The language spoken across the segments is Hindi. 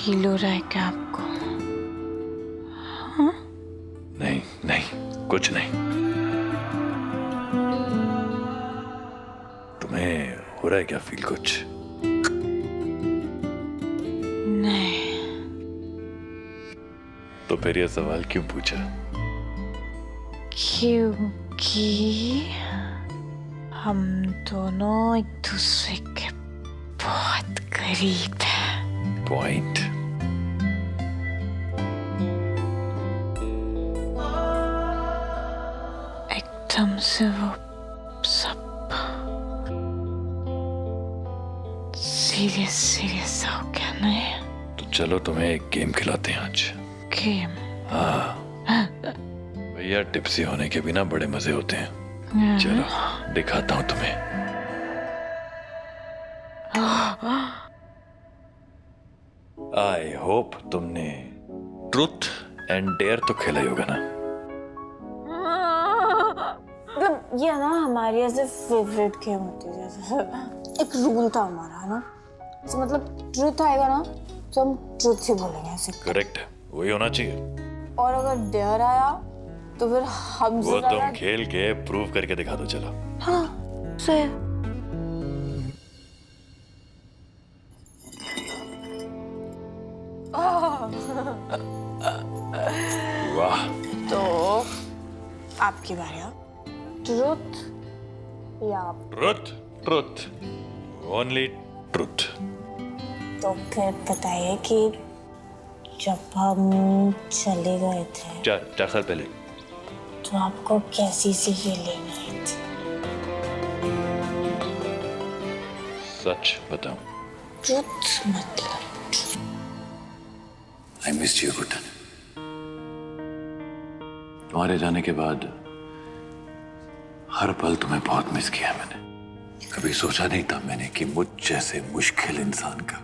फील हो रहा है क्या आपको? हाँ? नहीं नहीं, कुछ नहीं। तुम्हें हो रहा है क्या फील कुछ? नहीं। तो फिर ये सवाल क्यों पूछा? क्योंकि हम दोनों एक दूसरे के बहुत करीब हैं। पॉइंट। एकदम से वो सब सीरियस सीरियस हो गया। नहीं तो चलो तुम्हें एक गेम खिलाते हैं आज। गेम? हाँ भैया, टिप्सी होने के बिना बड़े मजे होते हैं। चलो दिखाता हूं तुम्हें। आई होप तुमने ट्रूथ एंड डेयर तो खेला ही होगा ना? मतलब ये ना हमारी ऐसे फेवरेट गेम होती है। जैसे एक रूल था हमारा, है ना? तो मतलब ट्रूथ आएगा ना तो हम ट्रूथ ही बोलेंगे ऐसे। करेक्ट है, वही होना चाहिए। और अगर डेयर आया तो फिर हमसे वो तुम खेल के प्रूव करके दिखा दो। चलो। हाँ से वाह। तो आपकी बारी। ट्रूथ या ट्रुथ? Truth, only truth. तो फिर बताइए कि जब हम चले गए थे 4 साल पहले तो आपको कैसी सी फीलिंग आई थी? सच बताऊं? ट्रूथ मतलब आई मिस यू गुड्डन। तुम्हारे जाने के बाद हर पल तुम्हें बहुत मिस किया मैंने। कभी सोचा नहीं था मैंने कि मुझ जैसे मुश्किल इंसान का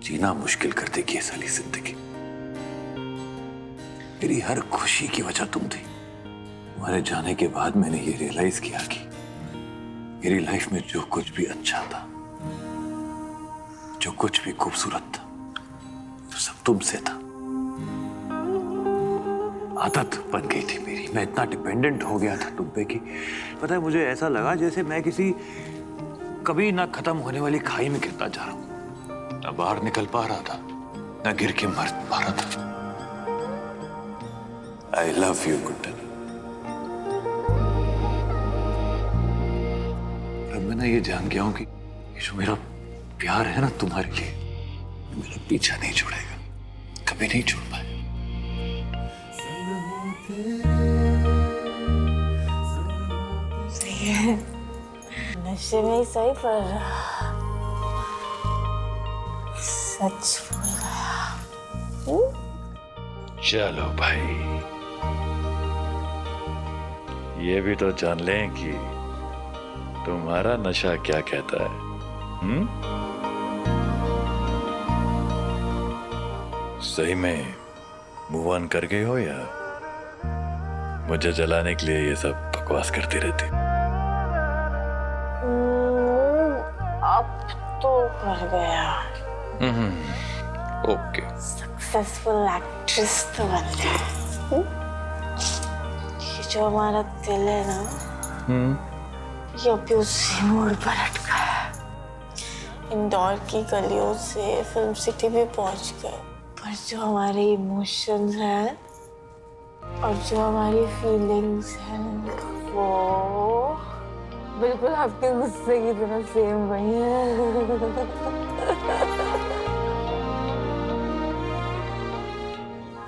जीना मुश्किल कर देगी ये सारी जिंदगी। मेरी हर खुशी की वजह तुम थी। तुम्हारे जाने के बाद मैंने ये रियलाइज किया कि मेरी लाइफ में जो कुछ भी अच्छा था, जो कुछ भी खूबसूरत था, वो सब तुमसे था। आदत बन गई थी मेरी। मैं इतना डिपेंडेंट हो गया था तुम पे कि पता है, मुझे ऐसा लगा जैसे मैं किसी कभी ना खत्म होने वाली खाई में गिरता जा रहा हूं। ना बाहर निकल पा रहा था, ना गिर के मर पा रहा था। I love you Guddan. अब मैं ना ये जान गया हूं कि जो मेरा प्यार है ना तुम्हारे लिए, मेरा पीछा नहीं छोड़ेगा, कभी नहीं छोड़ पाए। सही है, नशे में ही सही पर सच बोल गया। चलो भाई, ये भी तो जान लें कि तुम्हारा नशा क्या कहता है। सही में मूव ऑन कर गई हो या मुझे जलाने के लिए ये सब बकवास करती रहती? अब तो कर गया। ओके। सक्सेसफुल एक्ट्रेस तो बन गई। ये जो हमारा दिल है ना, ये अभी उसी मोड़ पर अटका है। इंदौर की गलियों से फिल्म सिटी भी पहुंच गए, पर जो हमारे इमोशंस हैं और जो हमारी फीलिंग्स हैं वो बिल्कुल आपके गुस्से की तरह सेम वही है।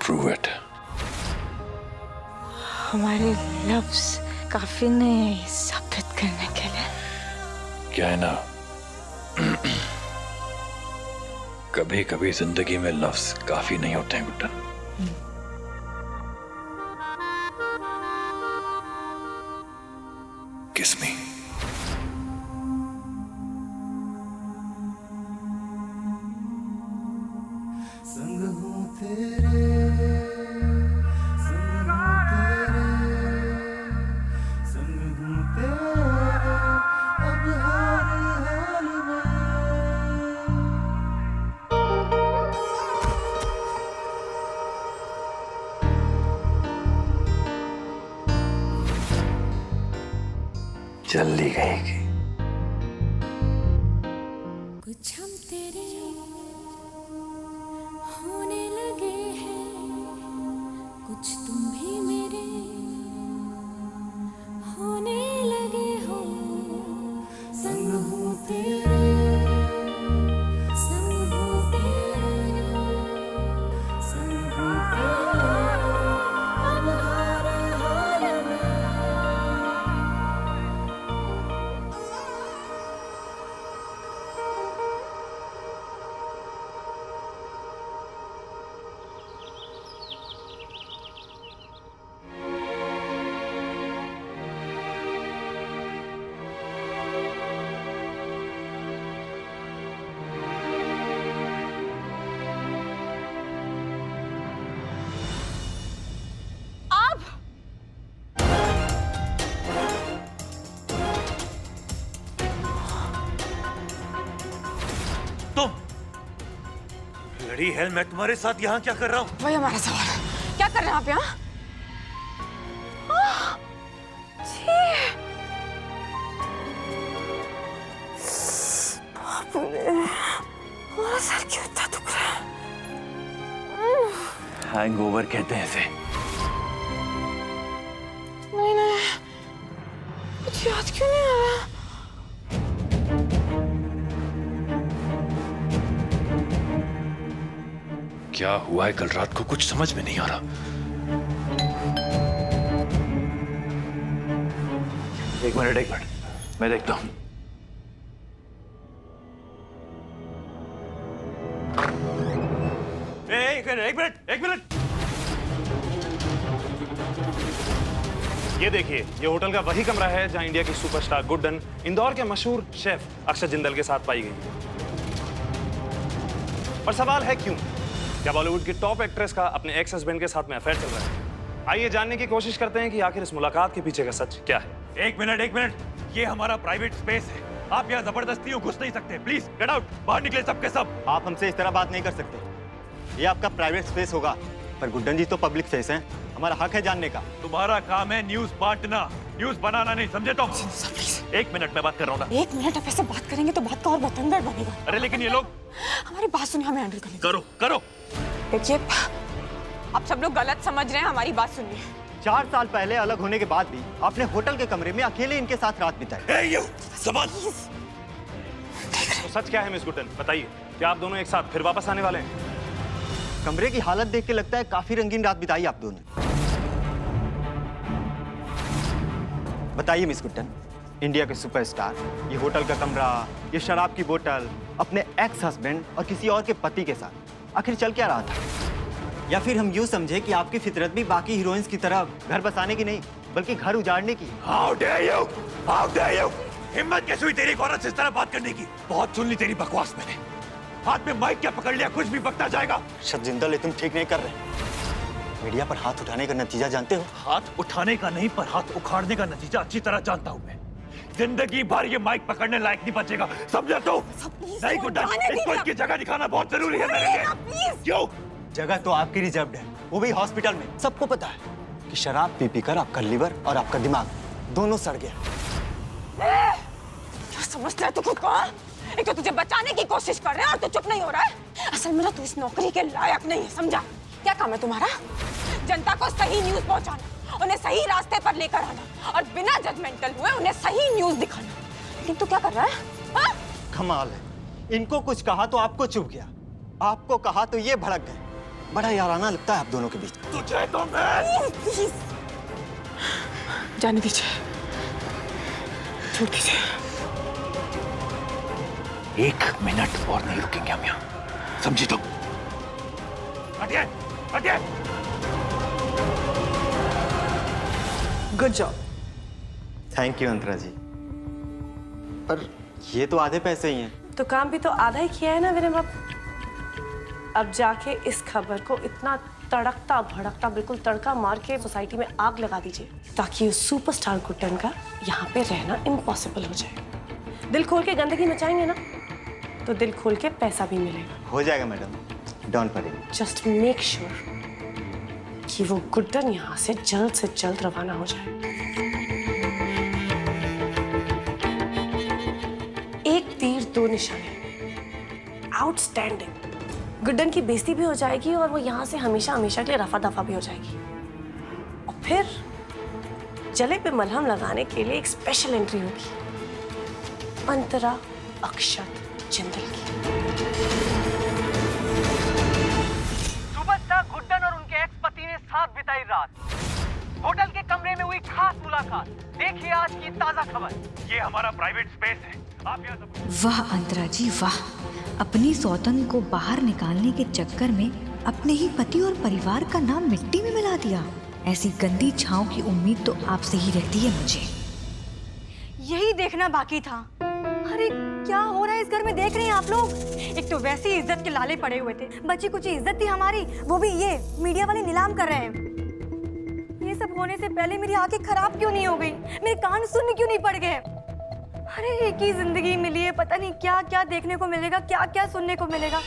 Prove it. हमारे लफ्ज काफी नहीं है साबित करने के लिए। क्या है ना, कभी कभी जिंदगी में लफ्ज काफी नहीं होते हैं गुड्डन। किस मी। संग हूँ तेरे, संग हूँ तेरे, संग हूँ तेरे, अब हर हाल में। जल्दी गएगी। कुछ हम तेरे होने लगे हैं, कुछ तुम भी मेरे होने लगे हो। संग हूँ तेरे, संग हूँ तेरे, संग हूँ तेरे, अब हर हाल में। तुम लड़ी है, मैं तुम्हारे साथ यहाँ क्या कर रहा हूँ? वही हमारा सवाल है, क्या कर रहे हैं आप यहाँ? बाप रे, हमारा सर क्यों इतना दुख रहा है? हैंगओवर कहते हैं इसे। नहीं नहीं, कुछ याद क्यों नहीं आ रहा? क्या हुआ है कल रात को, कुछ समझ में नहीं आ रहा। एक मिनट, मैं देखता हूं। एक मिनट। ये देखिए, ये होटल का वही कमरा है जहां इंडिया की सुपरस्टार गुड्डन इंदौर के मशहूर शेफ अक्षय जिंदल के साथ पाई गई। और सवाल है क्यों? क्या बॉलीवुड की टॉप एक्ट्रेस का अपने एक्स हस्बैंड के साथ में अफेयर चल रहा है? आइए जानने की कोशिश करते हैं कि आखिर इस मुलाकात के पीछे का सच क्या है। एक मिनट, ये हमारा प्राइवेट स्पेस है, आप यहाँ जबरदस्ती घुस नहीं सकते। प्लीज गेट आउट, बाहर निकले सबके सब। आप हमसे इस तरह बात नहीं कर सकते। ये आपका प्राइवेट स्पेस होगा, पर गुड्डन जी तो पब्लिक फेस हैं, हमारा हक है जानने का। तुम्हारा काम है न्यूज बांटना, न्यूज बनाना नहीं, समझे तुम? एक मिनट में बात कर रहा हूँ ना। एक मिनट आप ऐसे बात करेंगे तो बात का और बतंगड़ बनेगा। अरे लेकिन ये लोग। हमारी बात सुनिए, हमें हैंडल करने दीजिए। करो। देखिए, आप सब लोग गलत समझ रहे हैं, हमारी बात सुनिए। 4 साल पहले अलग होने के बाद भी आपने होटल के कमरे में अकेले इनके साथ रात बिताई। तो सच क्या है मिस गुड्डन, बताइए। क्या आप दोनों एक साथ फिर वापस आने वाले हैं? कमरे की हालत देख के लगता है काफी रंगीन रात बिताई आप दोनों। बताइए मिस गुड्डन, इंडिया के सुपरस्टार, ये होटल का कमरा, ये शराब की बोतल, अपने एक्स हस्बैंड और किसी और के पति के साथ आखिर चल क्या रहा था? या फिर हम यूं समझे कि आपकी फितरत भी बाकी हीरोइंस की तरह घर बसाने की नहीं, बल्कि घर उजाड़ने की। How dare you? हिम्मत कैसे हुई तेरी एक औरत से इस तरह बात करने की? बहुत सुन ली तेरी बकवास मैंने। हाथ में माइक क्या पकड़ लिया, कुछ भी बकता जाएगा। जिंदल, तुम ठीक नहीं कर रहे। मीडिया पर हाथ उठाने का नतीजा जानते हो? हाथ उठाने का नहीं, पर हाथ उखाड़ने का नतीजा अच्छी तरह जानता हूँ मैं। जिंदगी भर ये माइक पकड़ने लायक नहीं बचेगा, समझा तो? नहीं गुड्डन, इसको इसकी जगह दिखाना बहुत जरूरी है मेरे लिए। क्यों? जगह तो आपकी रिजर्व्ड है, वो भी हॉस्पिटल में। सबको पता है कि शराब पी कर आपका लिवर और आपका दिमाग दोनों सड़ गया। क्या समझता है तू खुद को? एक तो तुझे बचाने की कोशिश कर रहे हैं और तू चुप नहीं हो रहा है। असल में ना तू इस नौकरी के लायक नहीं है, समझा? क्या काम है तुम्हारा? जनता को सही न्यूज पहुंचाना, उन्हें सही रास्ते पर लेकर आना और बिना जजमेंटल हुए उन्हें सही न्यूज दिखाना। लेकिन तू क्या कर रहा है? हाँ? कमाल है, इनको कुछ कहा तो आपको चुभ गया, आपको कहा तो ये भड़क गए। बड़ा याराना लगता है आप दोनों के बीच। तुझे तो मैं। प्लीज जाने दीजिए, छोड़ दीजिए। 1 मिनट और नहीं रुकेंगे हम यहाँ, समझी तो? हटिए। Good job. Thank you Antara ji, पर ये तो आधे पैसे ही हैं। तो काम भी तो आधा ही किया है ना विनय बाबू। अब जाके इस खबर को इतना तड़कता भड़कता बिल्कुल तड़का मार के सोसाइटी में आग लगा दीजिए, ताकि उस सुपरस्टार गुड्डन का यहाँ पे रहना इम्पॉसिबल हो जाए। दिल खोल के गंदगी मचाएंगे ना, तो दिल खोल के पैसा भी मिलेगा। हो जाएगा madam, don't worry. Just make sure कि वो गुड्डन यहाँ से जल्द रवाना हो जाए। 2 निशाने, आउटस्टैंडिंग। गुड्डन की बेइज्जती भी हो जाएगी और वो यहाँ से हमेशा हमेशा के लिए रफा दफा भी हो जाएगी। और फिर जले पे मलहम लगाने के लिए एक स्पेशल एंट्री होगी, अंतरा अक्षत जिंदल की। सुपरस्टार गुड्डन और उनके एक्स पति ने साथ बिताई रात, होटल के कमरे में हुई खास मुलाकात। देखिए आज की ताजा खबर। ये हमारा प्राइवेट स्पेस है, आप यहाँ सब। वाह अंतरा जी वाह, अपनी सौतन को बाहर निकालने के चक्कर में अपने ही पति और परिवार का नाम मिट्टी में मिला दिया। ऐसी गंदी छांव की उम्मीद तो आपसे ही रहती है मुझे। यही देखना बाकी था। अरे क्या हो रहा है इस घर में, देख रहे हैं आप लोग? एक तो वैसे ही इज्जत के लाले पड़े हुए थे, बची कुछ इज्जत थी हमारी, वो भी ये मीडिया वाले नीलाम कर रहे हैं। ये सब होने से पहले मेरी आंखें खराब क्यों नहीं हो गई, मेरे कान सुनने क्यों नहीं पड़ गए? अरे एक ही जिंदगी मिली है, पता नहीं क्या क्या देखने को मिलेगा, क्या क्या सुनने को मिलेगा।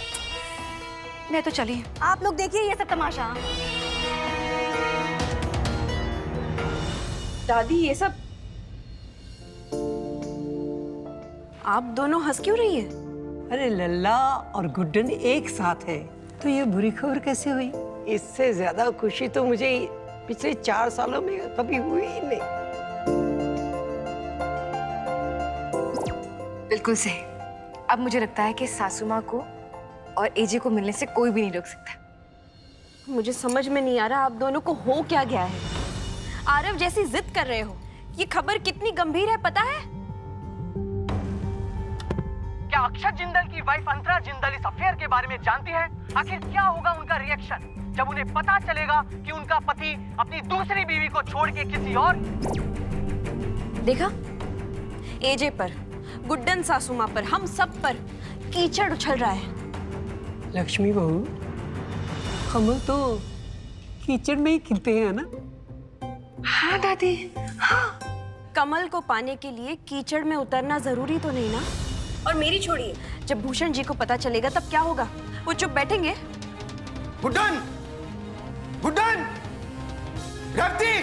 मैं तो चली, आप लोग देखिए ये सब तमाशा। दादी ये सब आप दोनों हंस क्यों रही है? अरे लल्ला और गुड्डन एक साथ है तो ये बुरी खबर कैसे हुई? इससे ज्यादा खुशी तो मुझे पिछले 4 सालों में कभी हुई ही नहीं। बिल्कुल सही। अब मुझे लगता है कि सासू माँ को और एजे को मिलने से कोई भी नहीं रोक सकता। मुझे समझ में नहीं आ रहा आप दोनों को हो क्या गया है। आरव जैसी जिद कर रहे हो, ये खबर कितनी गंभीर है पता है? क्या अक्षत जिंदल की वाइफ अंतरा जिंदल इस अफेयर के बारे में जानती है? आखिर क्या होगा उनका रिएक्शन जब उन्हें पता चलेगा कि उनका पति अपनी दूसरी बीवी को छोड़ के किसी और। देखा, एजे पर, गुड्डन सासू माँ पर, हम सब पर कीचड़ उछल रहा है। लक्ष्मी बहू, कमल तो कीचड़ में ही खिलते हैं ना? हाँ दादी, हाँ। कमल को पाने के लिए कीचड़ में उतरना जरूरी तो नहीं ना? और मेरी छोड़िए, जब भूषण जी को पता चलेगा तब क्या होगा? वो चुप बैठेंगे? गुड्डन, गुड्डन, रफ्ती।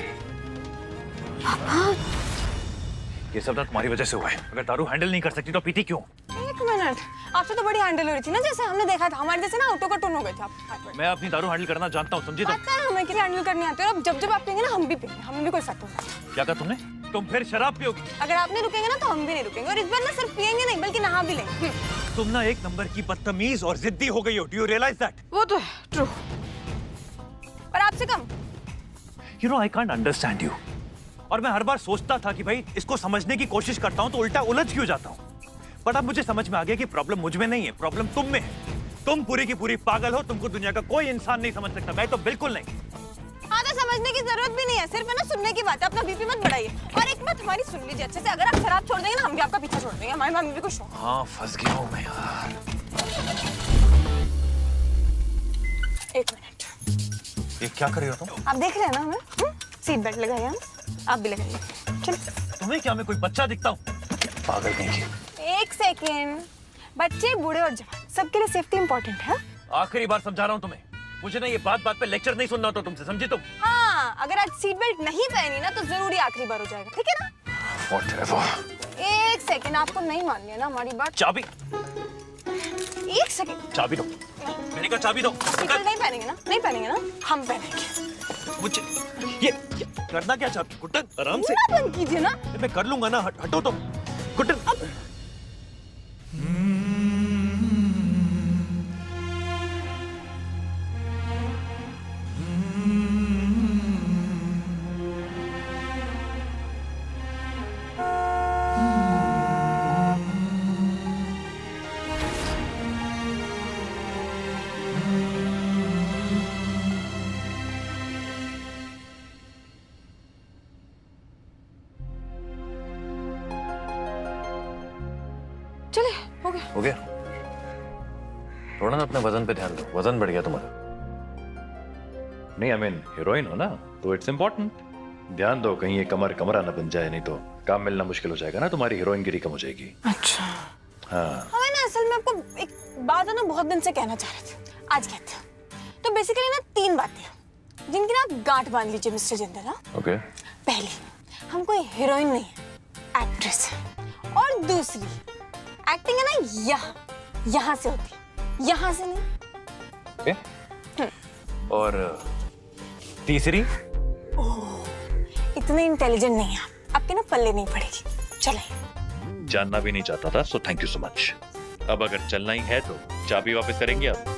ये सब ना तुम्हारी वजह से हुआ है। अगर दारू हैंडल नहीं कर सकती तो पीती क्यों? एक मिनट, आपसे तो बड़ी हैंडल हो रही थी ना, जैसे हमने देखा था। हमारे जैसे ना ऑटो का टोन हो गए थे आप। मैं अपनी दारू हैंडल करना जानता हूँ, समझी? पता है हमें कि हैंडल करनी आती है। अब जब जब आप पिएंगे ना हम भी पिएंगे, हमें भी कोई फर्क नहीं पड़ता। क्या कहा तुमने? तुम फिर शराब पियोगी? अगर आप नहीं रुकेंगे ना तो हम भी नहीं रुकेंगे, और इस बार ना सिर्फ पिएंगे नहीं बल्कि नहा भी लेंगे। तुम ना एक नंबर की बदतमीज और जिद्दी हो गई हो। Do you realize that? वो तो है, ट्रू, पर आपसे कम। You know I can't understand you. और मैं हर बार सोचता था कि भाई इसको समझने की कोशिश करता हूं तो उल्टा उलझ क्यों जाता हूं। बट अब मुझे समझ में आ गया कि प्रॉब्लम मुझ में नहीं है, प्रॉब्लम तुम में है। तुम पूरी की पूरी पागल हो, तुमको दुनिया का कोई इंसान नहीं समझ सकता। मैं तो बिल्कुल नहीं। हाँ तो समझने की जरूरत भी नहीं है, सिर्फ है ना सुनने की बात है। अपना बीपी मत बढ़ाइए। और एक बात हमारी सुन लीजिए अच्छे से, अगर आप शराब छोड़ देंगे ना हम भी आपका पीछा छोड़ देंगे। हमारी मम्मी भी खुश हो। हाँ फंस गया हूँ मैं यार। एक मिनट, ये क्या कर रहे हो तुम? आप देख रहे हैं ना हमें? सीट बेल्ट लगाइए हम, आप भी लगाइए। चलिए। तुम्हें क्या मैं कोई बच्चा दिखता हूँ? पागल नहीं की। एक सेकेंड, बच्चे बूढ़े और जवान सबके लिए सेफ्टी इंपॉर्टेंट है। आखिरी बार समझा रहा हूँ तुम्हें। मुझे ना ये बात बात पे लेक्चर नहीं सुनना होता तुमसे, समझी तुम? हाँ, अगर आज सीट बेल्ट नहीं पहनी ना तो जरूरी आखिरी बार हो जाएगा, ठीक है ना? Whatever। एक सेकेंड, आपको नहीं माननी है ना हमारी बात? चाबी। एक सेकेंड, चाबी दो। मैंने कहा चाबी दो। सीट बेल्ट नहीं पहनेंगे ना? नहीं पहनेंगे ना? हम पहनेंगे। मुझे ये करना क्या चाहती? गुड्डन आराम से बंद कीजिए ना। मैं कर लूंगा ना, हटो तुम। गुड्डन चले, हो गया। हो गया? थोड़ा ना अपने वजन पे ध्यान दो, वजन बढ़ गया तुम्हारा। नहीं आई मीन हीरोइन हो ना तो इट्स इम्पोर्टेंट। ध्यान दो कहीं ये कमरा ना बन जाए, नहीं तो काम मिलना मुश्किल हो जाएगा ना, तुम्हारी हीरोइनगिरी कम हो जाएगी। अच्छा हाँ हमें ना असल में आपको एक बात है ना बहुत दिन से कहना चाह रहे थे, आज कहते हैं। तो बेसिकली ना 3 बातें जिनकी ना आप गांठ बांध लीजिए मिस्टर जिंदल। ओके। पहली, हम कोई हीरोइन नहीं है, एक्ट्रेस है। और दूसरी, एक्टिंग है ना यहाँ से होती है, यहाँ से नहीं। ओके। और तीसरी? इतने इंटेलिजेंट नहीं है आप, आपके ना पल्ले नहीं पड़ेगी। चले। जानना भी नहीं चाहता था, so thank you so much. अब अगर चलना ही है तो चाबी वापस करेंगे आप?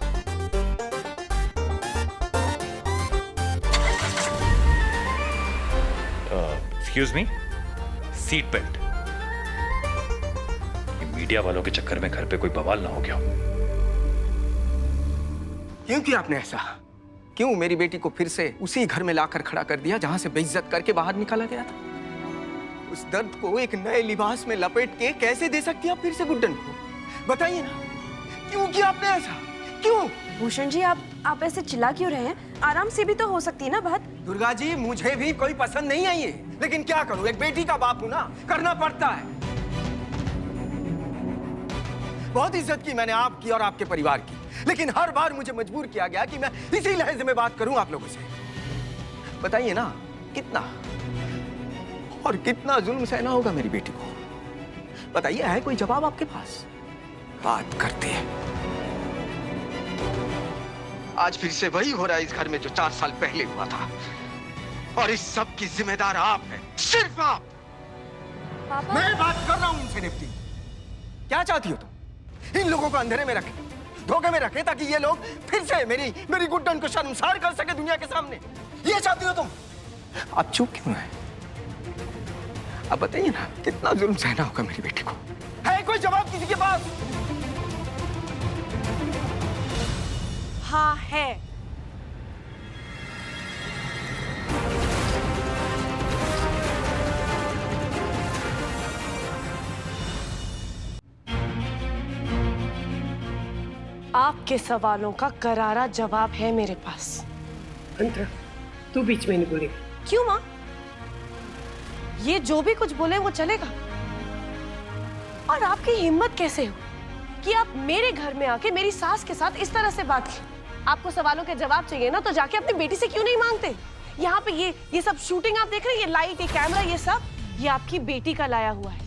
Excuse me, seat belt. Media वालों के चक्कर में घर पे कोई बवाल ना हो गया। क्यों किया आपने ऐसा? क्यों मेरी बेटी को फिर से उसी घर में लाकर खड़ा कर दिया जहां से बेइज्जत करके बाहर निकाला गया था? उस दर्द को एक नए लिबास में लपेट के कैसे दे सकती आप फिर से गुड्डन को? बताइए ना, क्यों किया आपने ऐसा? क्यों? भूषण जी, आप ऐसे चिल्ला क्यों रहे हैं? आराम से भी तो हो सकती है ना बात। दुर्गा जी, मुझे भी कोई पसंद नहीं है ये, लेकिन क्या करूं, एक बेटी का बाप हूं ना, करना पड़ता है। बहुत इज्जत की मैंने आपकी और आपके परिवार की, लेकिन हर बार मुझे मजबूर किया गया कि मैं इसी लहजे में बात करूं आप लोगों से। बताइए ना, कितना और कितना जुल्म सहना होगा मेरी बेटी को? बताइए, है कोई जवाब आपके पास? बात करते हैं। आज फिर से वही हो रहा है इस घर में जो 4 साल पहले हुआ था, और इस सब की जिम्मेदार आप हैं, सिर्फ आप। पापा? मैं बात कर रहा हूं इनसे निपटी। क्या चाहती हो तुम? इन लोगों को अंधेरे में रखे, धोखे में रखे, ताकि ये लोग फिर से मेरी गुड्डन को शर्मसार कर सके दुनिया के सामने? ये चाहती हो तुम? आप चुप क्यों है? अब बताइए ना, कितना जुल्म सहना होगा मेरी बेटी को? है कोई जवाब किसी के पास? हाँ है। आपके सवालों का करारा जवाब है मेरे पास। अंतरा, तू बीच में नहीं बोलेगी। क्यों माँ? ये जो भी कुछ बोले वो चलेगा। और आपकी हिम्मत कैसे हो कि आप मेरे घर में आके मेरी सास के साथ इस तरह से बात की? आपको सवालों के जवाब चाहिए ना, तो जाके अपनी बेटी से क्यों नहीं मांगते? यहाँ पे ये सब शूटिंग आप देख रहे हैं, ये लाइट, ये कैमरा, ये सब ये आपकी बेटी का लाया हुआ है।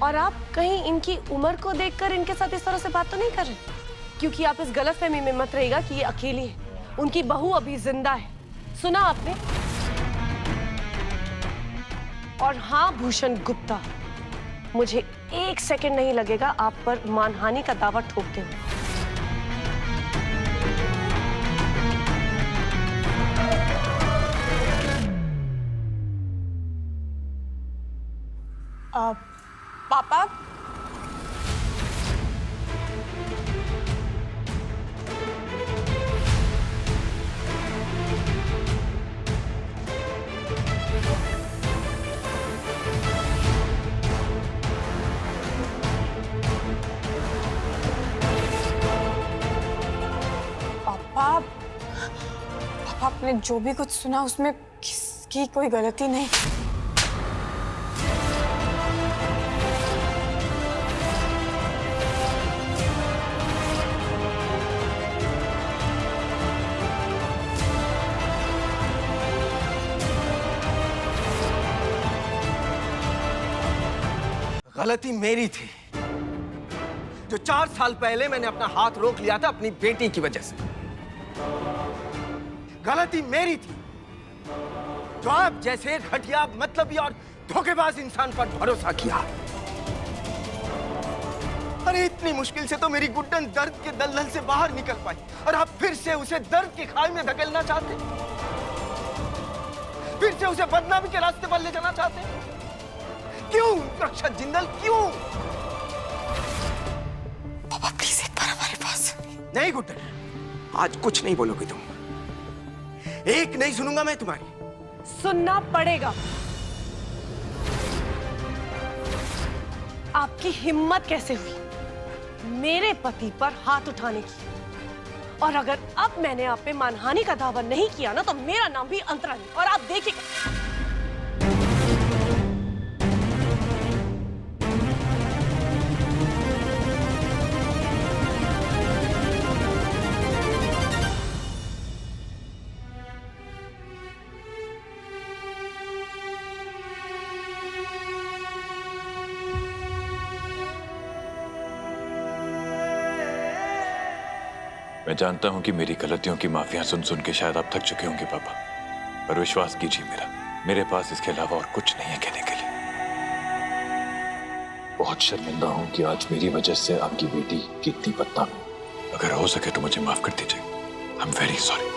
और आप कहीं इनकी उम्र को देखकर इनके साथ इस तरह से बात तो नहीं कर रहे? क्योंकि आप इस गलतफहमी में मत रहिएगा कि ये अकेली है, उनकी बहू अभी जिंदा है। सुना आपने? और हाँ भूषण गुप्ता, मुझे 1 सेकंड नहीं लगेगा आप पर मानहानि का दावा ठोकते हुए। पापा, पापा, आपने जो भी कुछ सुना उसमें किसकी कोई गलती नहीं। गलती मेरी थी, जो 4 साल पहले मैंने अपना हाथ रोक लिया था अपनी बेटी की वजह से। गलती मेरी थी, जो आप जैसे घटिया, मतलबी और धोखेबाज इंसान पर भरोसा किया। अरे इतनी मुश्किल से तो मेरी गुड्डन दर्द के दलदल से बाहर निकल पाई, और आप फिर से उसे दर्द की खाई में धकेलना चाहते, फिर से उसे बदनामी के रास्ते पर ले जाना चाहते। क्यों रक्षा जिंदल, क्यों? पापा प्लीज एक बार हमारे पास। नहीं गुड्डन, आज कुछ नहीं बोलोगे तुम। एक नहीं सुनूंगा मैं तुम्हारी। सुनना पड़ेगा। आपकी हिम्मत कैसे हुई मेरे पति पर हाथ उठाने की? और अगर अब मैंने आप पे मानहानि का दावा नहीं किया ना, तो मेरा नाम भी अंतरा नहीं। और आप देखिए, मैं जानता हूं कि मेरी गलतियों की माफियां सुन सुन के शायद आप थक चुके होंगे पापा, पर विश्वास कीजिए मेरे पास इसके अलावा और कुछ नहीं है कहने के लिए। बहुत शर्मिंदा हूं कि आज मेरी वजह से आपकी बेटी की इतनी बदनामी। अगर हो सके तो मुझे माफ कर दीजिए। I am very sorry.